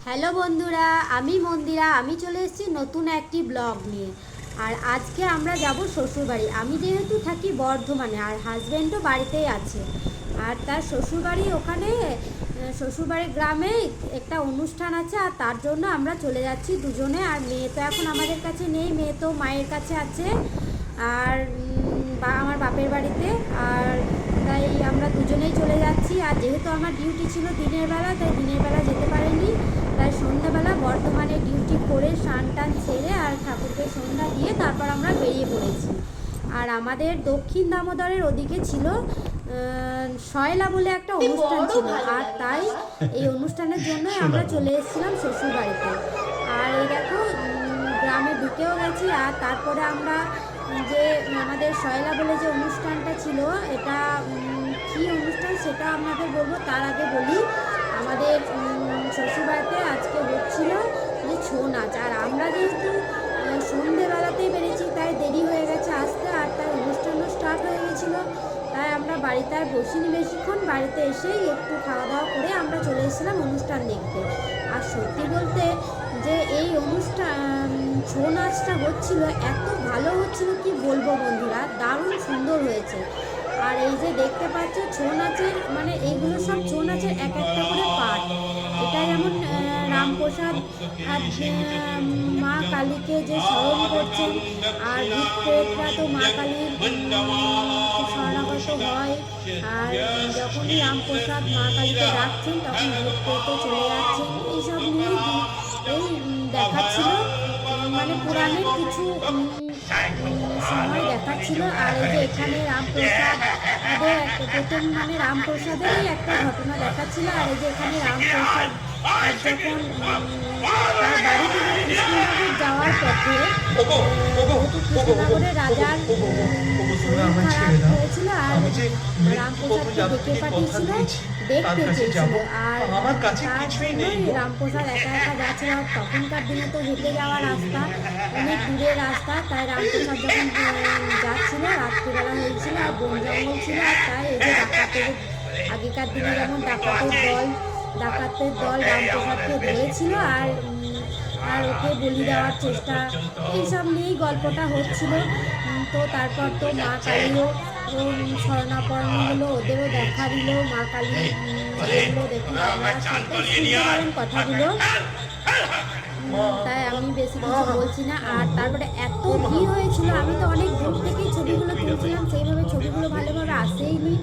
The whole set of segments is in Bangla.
হ্যালো বন্ধুরা, আমি মন্দিরা। আমি চলে এসেছি নতুন একটি ব্লগ নিয়ে। আর আজকে আমরা যাব শ্বশুরবাড়ি। আমি যেহেতু থাকি বর্ধমানে, আর হাজব্যান্ডও বাড়িতেই আছে। আর তার শ্বশুরবাড়ি ওখানে, শ্বশুরবাড়ির গ্রামে একটা অনুষ্ঠান আছে, আর তার জন্য আমরা চলে যাচ্ছি দুজনে। আর মেয়ে তো এখন আমাদের কাছে নেই, মেয়ে তো মায়ের কাছে আছে আর আমার বাপের বাড়িতে। আর তাই আমরা দুজনেই চলে যাচ্ছি। আর যেহেতু আমার ডিউটি ছিল দিনের বেলা, তাই দিনের বেলা যেতে পারিনি। তাই সন্ধ্যাবেলা বর্ধমানে ডিউটি করে স্নান টান সেরে আর ঠাকুরকে সন্ধ্যা দিয়ে তারপর আমরা বেরিয়ে পড়েছি। আর আমাদের দক্ষিণ দামোদরের ওদিকে ছিল শয়লা বলে একটা অনুষ্ঠান ছিল, আর তাই এই অনুষ্ঠানের জন্য আমরা চলে এসেছিলাম শ্বশুরবাড়িতে। আর এই দেখো গ্রামে ঢুকেও গেছি। আর তারপরে আমরা যে আমাদের শয়লা বলে যে অনুষ্ঠানটা ছিল, এটা কী অনুষ্ঠান সেটা আপনাদের বলবো। তার আগে বলি, আমাদের শ্বশুরবাড়িতে আজকে হচ্ছিল যে ছৌ নাচ। আর আমরা যেহেতু সন্ধেবেলাতেই বেরিয়েছি, তাই দেরি হয়ে গেছে আসতে, আর তার অনুষ্ঠানও স্টার্ট হয়ে গেছিলো। তাই আমরা বাড়িতে আর বসিনি বেশিক্ষণ, বাড়িতে এসেই একটু খাওয়া দাওয়া করে আমরা চলে এসেছিলাম অনুষ্ঠান দেখতে। আর সত্যি বলতে যে এই অনুষ্ঠান ছৌ নাচটা হচ্ছিল, এত ভালো হচ্ছিল কি বলবো বন্ধুরা, দারুণ সুন্দর হয়েছে। আর এই যে দেখতে পাচ্ছ ছৌ নাচের মানে এইগুলো সব ছৌ নাচের এক একটা করে পার্ট। এটা যেমন রামপ্রসাদ আর মা কালীকে যে স্মরণ করছেন, আর ভূত প্রেতরা তো মা কালীর শরণাগত হয়। আর যখনই রামপ্রসাদ মা কালীকে ডাকছেন, তখন ভূত প্রেত চলে যাচ্ছেন। এইসব নিয়েই এই দেখাচ্ছিল, মানে পুরাণের কিছু সময় দেখাচ্ছিল। আর এই যে এখানে রামপ্রসাদের প্রথম মানে রামপ্রসাদেরই একটা ঘটনা দেখাচ্ছিল। আর এই যে এখানে রামপ্রসাদ যখন তার বাড়ি থেকে কৃষ্ণনগর যাওয়ার পথে, কৃষ্ণনগরের রাজার শরীর খারাপ হয়েছিল, আর রামপ্রসাদকে ডেকে পাঠিয়েছিল, দেখতে চেয়েছিল। আর তার জন্যই রামপ্রসাদ একা একা যাচ্ছিল। তখনকার দিনে তো হেঁটে যাওয়ার রাস্তা, অনেক দূরের রাস্তা। তাই রামপ্রসাদ যখন যাচ্ছিল, রাত্রিবেলা হয়েছিল আর বন জঙ্গল ছিল। আর তাই এই যে ডাকাতের, আগেকার দিনে যেমন ডাকাতের দল রামপ্রসাদকে ধরেছিল আর ওকে বলি দেওয়ার চেষ্টা, এইসব নিয়েই গল্পটা হচ্ছিল। তো তারপর তো মা কালীও শরণাপন্ন হলো, ওদেরও দেখা দিল। মা কালী এগুলো দেখুন, আপনারা শুনতে পারেন কথাগুলো, তাই আমি বেশি কিছু বলছি না। আর তারপরে এত ভিড় হয়েছিল, আমি তো অনেক দূর থেকেই ছবিগুলো তুলছিলাম, সেইভাবে ছবিগুলো ভালোভাবে আসেইনি,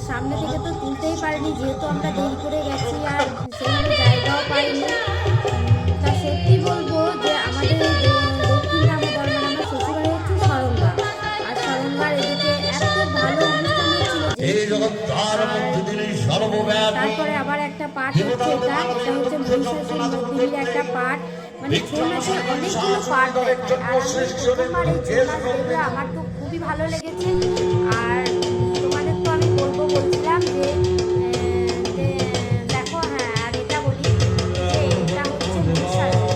সামনে থেকে তো তুলতেই পারিনি, যেহেতু আমরা দেরি করে গেছি আর সেইভাবে জায়গাও পাইনি। তা সত্যি বলবো যে আমাদের দক্ষিণ দামোদর, মানে আমার শ্বশুরবাড়ি হচ্ছে শরণগা, আর শরণগার এদিকে এত ভালো অনুষ্ঠান হচ্ছিল। তারপরে আবার একটা পার্ট হচ্ছে, এটা হচ্ছে মহিষাসুর একটা পার্ট, মানে ছৌ নাচের অনেকগুলো পার্ট দেখায়। আর আমি প্রথমবার এই ছৌ নাচ দেখলে আমার তো খুবই ভালো লেগেছে। আর তোমাদের তো আমি বলছিলাম যে দেখো, হ্যাঁ, আর এটা বলি যে এটা হচ্ছে মহিষাসুর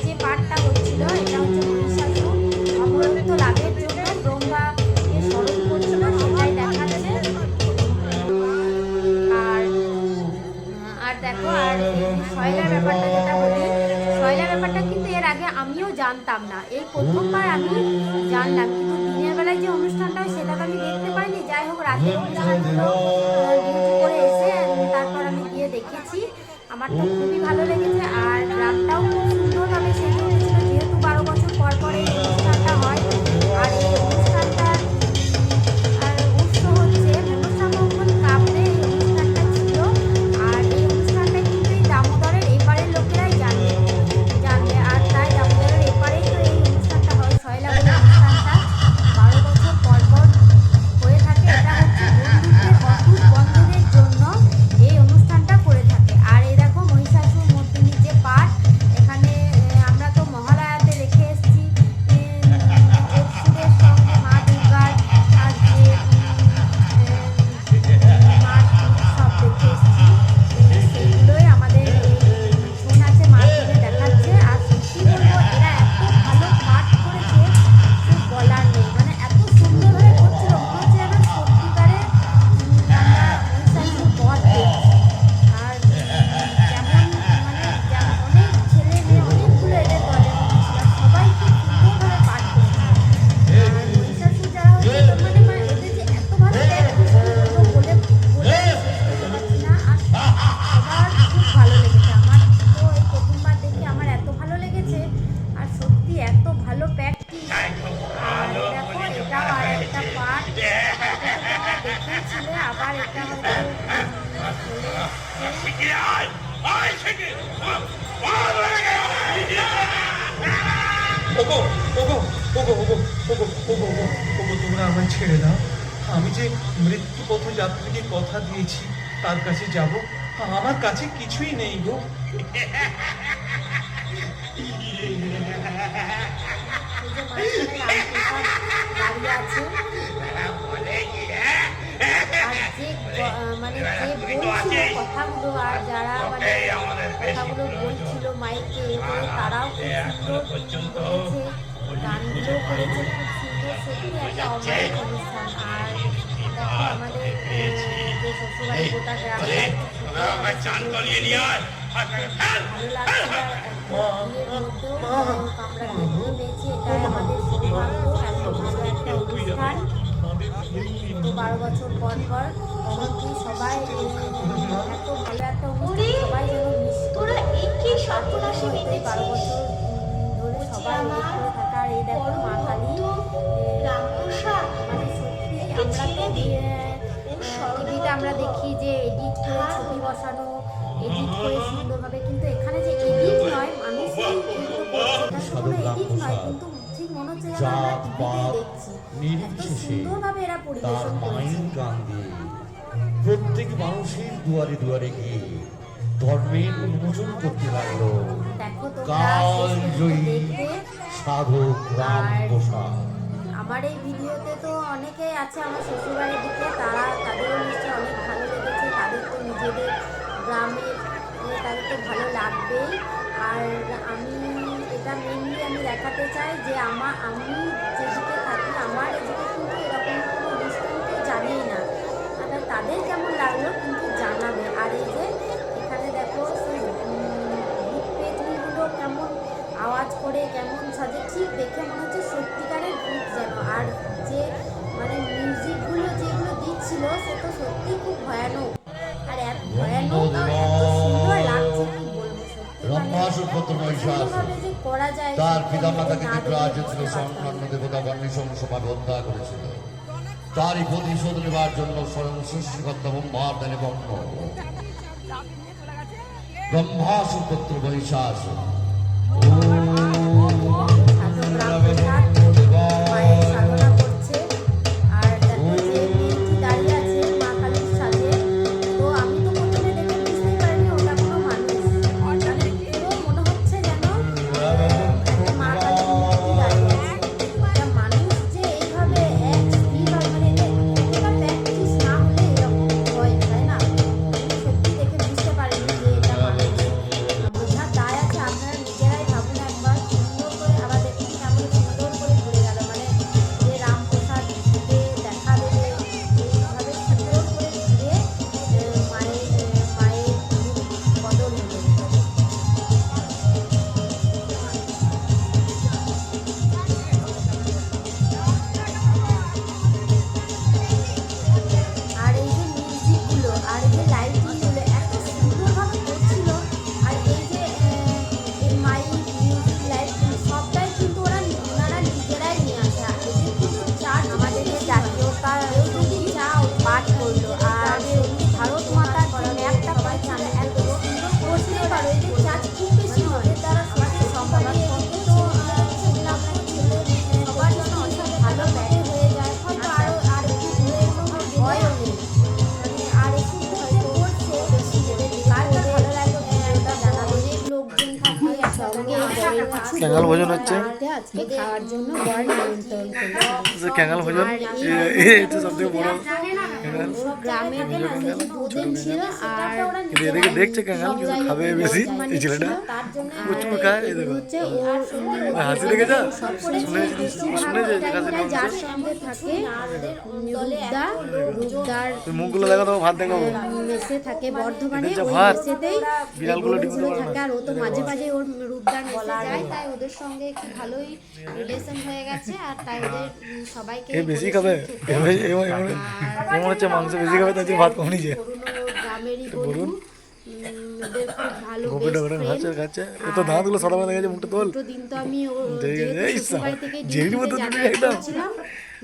যে পার্টটা হচ্ছিল, এটা হচ্ছে মহিষাসুর অমরত্ব লাভের জন্য ব্রহ্মাকে স্মরণ করছিল, সেটাই দেখাচ্ছে। আর দেখো, আর শয়লার ব্যাপারটা যেটা বলি, শয়লার ব্যাপারটা কিন্তু এর আগে আমিও জানতাম না, এই প্রথমবার আমি জানলাম। কিন্তু দিনের বেলায় যে অনুষ্ঠানটা হয় সেটা তো আমি দেখতে পাইনি। যাই হোক, রাতের অনুষ্ঠানগুলো ডিউটি করে এসে তারপর আমি গিয়ে দেখেছি, আমার তো খুবই ভালো লেগেছে। আর গ্রামটাও খুব সুন্দরভাবে সেজে উঠেছিল, যেহেতু 12 বছর পর পর এই অনুষ্ঠানটা হয়। আর এই অনুষ্ঠানটার আর উৎস হচ্ছে মনসামঙ্গল কাপড়ে এই অনুষ্ঠানটা ছিল। আর এই অনুষ্ঠানটা কিন্তু এই দামোদরের এপারের লোকেরাই জানবে। আর তাই দামোদরের এপারেই তো এই অনুষ্ঠানটা হয়, শয়লা বলে অনুষ্ঠানটা 12 বছর পর পর হয়ে থাকে। এটা হচ্ছে বন্ধুত্বের অটুট বন্ধনের জন্য এই অনুষ্ঠানটা করে থাকে। আর এই দেখো মহিষাসুর মর্দিনীর যে পাঠ, এখানে আমরা তো ওগো ওগো ওগো ওগো ওগো ওগো ওগো ওগো তোমরা আমার ছেড়ে দাও। আমি যে মৃত্যু পথযাত্রীকে কথা দিয়েছি তার কাছে যাব, আমার কাছে কিছুই নেই গো। দাঁড়িয়ে আছে আর মানে যে বলছিল কথাগুলো আর যারা মানে কথাগুলো বলছিল মাইকে করে তারাও খুব সুন্দর করেছে, গানগুলো করেছে খুব সুন্দর। সত্যি একটা অমায়িক অনুষ্ঠান। আর দেখো আমাদের যে শ্বশুরবাড়ি গোটা গ্রামে ভালো লাগছিল। আমরা দেখতে পেয়েছি, এটাই আমাদের সৌভাগ্য। এত ভালো একটা অনুষ্ঠান তো 12 বছর পর পর সত্যি সবাই এত ভালো একটা অনুষ্ঠান সবাই যেন মিস করে। এই সপ্তরাশি হতে 12 বছর ধরে সবাই মিস করে থাকা। আর এই দেখো মা কালী মানে সত্যি আমরা তো টিভিতে আমরা দেখি যে এডিট করে ছবি বসানো, এডিট করে সুন্দরভাবে, কিন্তু এখানে যে এডিট নয় মানুষ কোনো এডিট নয়, কিন্তু ঠিক মনে হচ্ছে যেন আমরা টিভিতেই দেখছি। এত সুন্দরভাবে এরা পরিবেশন করেছে। প্রত্যেক মানুষের দুয়ারে দুয়ারে গিয়ে ধর্মের উন্মোচন করতে লাগলো। দেখো কালজয়ী সাধক রাম প্রসাদ। আমার এই ভিডিওতে তো অনেকেই আছে আমার শ্বশুরবাড়ির দিকে, তাদেরও নিশ্চয়ই অনেক ভালো লেগেছে। তাদের তো নিজেদের গ্রামের তাদের তো ভালো লাগবেই। আর আমি এটা মেনলি আমি দেখাতে চাই যে আমি যেদিকে থাকি আমার এদিকে কিন্তু এরকম কোনো অনুষ্ঠান কেউ জানেই না। তাদের কেমন লাগলো কিন্তু জানাবে। আর এই যে এখানে দেখো সেই ভূত পেতনিগুলো কেমন আওয়াজ করে কেমন সাজে, ঠিক দেখে মনে হচ্ছে সত্যিকারের ভূত যেন। আর যে মানে মিউজিকগুলো যেগুলো দিচ্ছিল সে তো সত্যি খুব ভয়ানক। আর এত ভয়ানক আর এত সুন্দর লাগছে কি বলবো। সত্যি করা যায় তার পিতামাতাকে তীব্র সংলগ্ন দেবতা বর্ণিসংসভাবে হত্যা করেছিল। তারই প্রতিশোধ নেবার জন্য স্বয়ং সৃষ্টিকর্তা ব্রহ্মার দানে ব্রহ্মাসুর পুত্র মহিষাস মায়ের সাধনা করছে। আর দেখো যে মেয়েটি দাঁড়িয়ে আছে মা কালীর সাথে, তো আমি তো প্রথমে দেখে বুঝতেই পারিনি ওটা কোনো মানুষ। পুরো মনে হচ্ছে যেন একটা মা কালীর মূর্তি দাঁড়িয়ে আছে। একটা মানুষ যে এইভাবে এক স্থির হয়, মানে এটা প্র্যাকটিস না হলে এরকম হয়, তাই না? সত্যি দেখে বুঝতে পারিনি যে এটা মানুষ। বোঝার দায় আছে, আপনারা নিজেরাই ভাবুন একবার। সুন্দর করে আবার দেখুন কেমন সুন্দর করে ঘুরে গেল, মানে যে রামপ্রসাদকে দেখা দেবে এইভাবে সুন্দর করে ঘুরে মায়ের রূপ বদল হলো। আর এই যে মিউজিকগুলো আর এই যে লাইটিংগুলো এত সুন্দরভাবে করছিল। আর এই যে এই মাইক মিউজিক লাইটিং সবটাই কিন্তু ওনারা নিজেরাই নিয়ে আসে। আর এদের কিন্তু চার্জ আমাদের যে জাতীয়তার যদি চাও পাঠ করলো আর ভারত মাতার জন্য একটা পাইছেন এত সুন্দর করতে পারো, এদের চার্জ খুব বেশি নয়। তারা আমাদের সবাই তো সেগুলো আপনার ছেলে সবার জন্য অনেক ভালো ব্যাটে হয়ে যায়, হয়তো আরও আর একটু দূরে ভয়ও নেই। মানে আর একটু হয়তো করছে বেশি কার কার ভালো লাগলো ভিডিওটা জানাবো। অনেক লোকজন থাকে একসঙ্গে ক্যাঙ্গাল ভোজন হচ্ছে। আজকে খাওয়ার জন্য বর নিমন্ত্রণ করেছে। ক্যাঙ্গাল ভোজন এই তো সবথেকে বড় ক্যাঙ্গাল। গ্রামের দুদিন ছিল আর কিন্তু এদিকে দেখছে ক্যাঙ্গাল কিন্তু খাবে বেশি এই ছেলেটা তার জন্য প্রচুর খায়। এই দেখো হচ্ছে ওর হাসি দেখে যা শুনে যে যার সঙ্গে থাকে রূপদার মুখগুলো দেখো তো ভাত দেখাবো মেসে থাকে বর্ধমানে, যা ওই ভাত, মেসেতেই বিড়ালগুলো ডিমগুলো থাকে। আর ও তো মাঝে মাঝে ওর রূপদার মেসে যায়, তাই ওদের সঙ্গে একটু ভালোই রিলেশন হয়ে গেছে। আর তাই ওদের সবাইকে এ বেশি খাবে, এমন হচ্ছে মাংস বেশি খাবে তাই ভাত কম নিয়েছে। গ্রামেরই বলুন ওদের খুব ভালো গোপেটা করে খাচ্ছে খাচ্ছে। এ তো দাঁতগুলো সাদা সাদা গেছে, মুখটা তোল। দুটো দিন তো আমি এই শ্বশুরবাড়ি থেকে জেরির মতো দুটো একদম ছিলাম,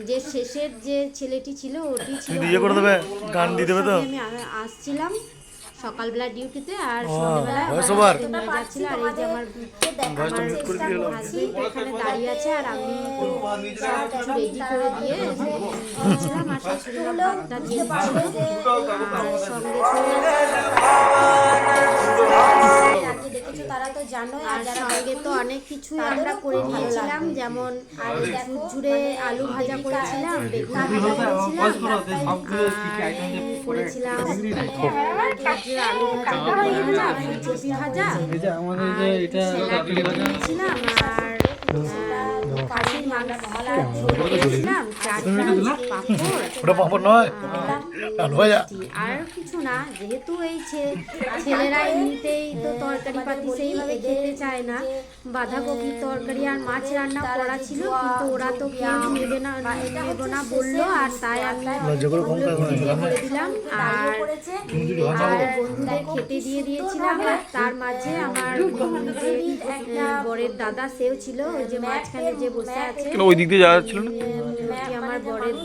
যে শেষের যে ছেলেটি ছিল ওটি ছিল ইয়ে করে দেবে, গান দিয়ে দেবে তো। আমি আসছিলাম সকালবেলা ডিউটিতে আর ও, সন্ধ্যাবেলা voice over। নিয়ে যাচ্ছিল। আর এই যে আমার ভয়েসটা মিউট করে দিয়ে এলাম। হাজবেন্ড এখানে দাঁড়িয়ে আছে আর আমি তো সব কিছু রেডি করে দিয়ে দিয়েছিলাম আর শাশুড়ি মা ভাতটা দিয়ে দিচ্ছিল। আর সঙ্গে আগে দেখেছো তারা তো জানো আর সঙ্গে তো অনেক কিছুই আমরা করে নিয়েছিলাম, যেমন ঝুরঝুরে আলু ভাজা করেছিলাম, বেগুন ভাজা করেছিলাম, করেছিলাম ঝুরঝুরে আলু ভাজা, বেগুন ভাজা, ফুলকপি ভাজা, স্যালাড করেছিলাম আর খাসির মাংস করেছিলাম, চাটনি, পাঁপড়, ওটা পাপড় নয় আলু ভাজা। আর কিছু না। যেহেতু এই ছেলেরা এমনিতেই তো তরকারি পাতি সেইভাবে খেতে চায় না, বাঁধাকপির তরকারি আর মাছ রান্না করা ছিল, কিন্তু ওরা তো কেউ নেবে না বললো, আর তাই আমি লজ্জা করে কম কাজ করে করে দিলাম আর বন্ধুদের খেতে দিয়ে দিয়েছিলাম। আর তার মাঝে আমার যে বরের দাদা সেও ছিল, ওই যে মাঝখানে যে বসে আছে, ওই দিক দিয়ে যাওয়া ছিল না। আমার বরের